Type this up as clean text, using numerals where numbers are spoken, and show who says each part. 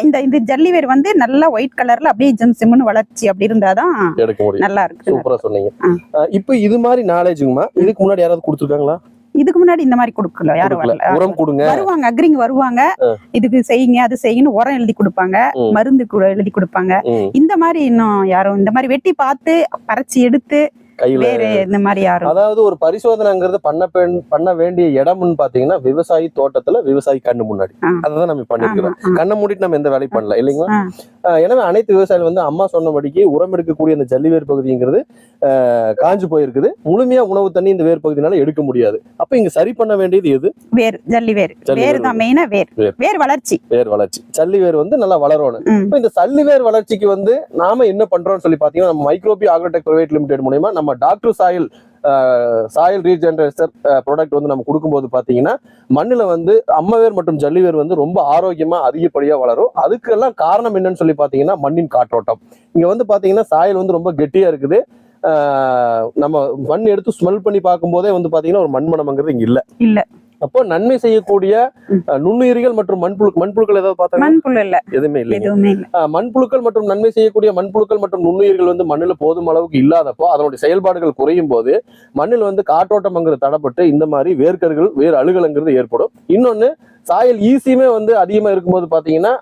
Speaker 1: இந்த ஜல்லி வேர் வந்து நல்லா ஒயிட் கலர்ல அப்படியே சிம்னு வளர்ச்சி அப்படி இருந்தாதான் எடுக்க முடியும். நல்லா இருக்கு.
Speaker 2: சூப்பரா சொன்னீங்க. இப்போ இது மாதிரி நாலேஜுங்கம்மா இதுக்கு முன்னாடி யாராவது கொடுத்துருக்காங்களா?
Speaker 1: இதுக்கு முன்னாடி இந்த மாதிரி கொடுக்கல, யாரும் வரல.
Speaker 2: உரம் கொடுங்க
Speaker 1: வருவாங்க, அக்ரிங்க வருவாங்க, இதுக்கு செய்யுங்க அது செய்யுன்னு உரம் எழுதி கொடுப்பாங்க, மருந்து கூட எழுதி கொடுப்பாங்க. இந்த மாதிரி இன்னும் யாரும் இந்த மாதிரி வெட்டி பார்த்து பறிச்சு எடுத்து
Speaker 2: கையில
Speaker 1: இந்த மாதிரி யாரும்.
Speaker 2: அதாவது ஒரு பரிசோதனைங்கிறது பண்ண வேண்டிய இடம்னு பாத்தீங்கன்னா விவசாயி தோட்டத்துல விவசாயி கண்ணு முன்னாடி அதான் நம்ம பண்ணிருக்கிறோம். கண்ணை மூடிட்டு நம்ம எந்த வேலையும் பண்ணல இல்லைங்களா? எனவே அனைத்து விவசாயிகள் வந்து அம்மா சொன்னபடிக்கு உரம் எடுக்கக்கூடிய அந்த ஜல்லி வேர் பகுதிங்கிறது காஞ்சு போயிருக்குது. முழுமையா உணவு தண்ணி இந்த வேர் பகுதினால எடுக்க முடியாது. அப்ப இங்க சரி பண்ண வேண்டியது எது?
Speaker 1: வேர், ஜல்லி வேர். வேர் தான் மெயினா. வேர் வளர்ச்சி. ஜல்லி வேர் வந்து நல்லா வளரணும். இப்ப இந்த ஜல்லி வேர் வளர்ச்சிக்கு வந்து நாம என்ன பண்றோம்னு சொல்லி பாத்தீங்கன்னா நம்ம மைக்ரோபி அக்ரோடெக் பிரைவேட் லிமிடெட் மூலமா நம்ம டாக்டர் சாயில் ரீஜெனரேட்டர் ப்ராடக்ட் வந்து நம்ம கொடுக்கும்போது பாத்தீங்கன்னா மண்ணுல வந்து அம்மவேர் மற்றும் ஜல்லிவேர் வந்து ரொம்ப ஆரோக்கியமா அதிகப்படியா வளரும். அதுக்கெல்லாம் காரணம் என்னன்னு சொல்லி பாத்தீங்கன்னா மண்ணின் காற்றோட்டம். இங்க வந்து பாத்தீங்கன்னா சாயில் வந்து ரொம்ப கெட்டியா இருக்குது. நம்ம மண் எடுத்து ஸ்மெல் பண்ணி பார்க்கும் போதே வந்து பாத்தீங்கன்னா ஒரு மண்மணம்ங்கிறது இங்க இல்ல. அப்போ நன்மை செய்யக்கூடிய நுண்ணுயிரிகள் மற்றும் மண்புழுக்கள் ஏதாவது பார்த்தா? மண்புழு இல்ல,
Speaker 2: எதுவுமே இல்லை. மண்புழுக்கள் மற்றும் நன்மை செய்யக்கூடிய மண்புழுக்கள் மற்றும் நுண்ணுயிர்கள் வந்து மண்ணில் போதும் அளவுக்கு இல்லாதப்போ அதனுடைய செயல்பாடுகள் குறையும் போது மண்ணில் வந்து காற்றோட்டம்ங்கிறது தடப்பட்டு இந்த மாதிரி வேர்க்கர்கள் வேர் அழுகலங்கிறது ஏற்படும். இன்னொன்னு சாயல் ஈஸியுமே வந்து அதிகமா இருக்கும்போது பாத்தீங்கன்னா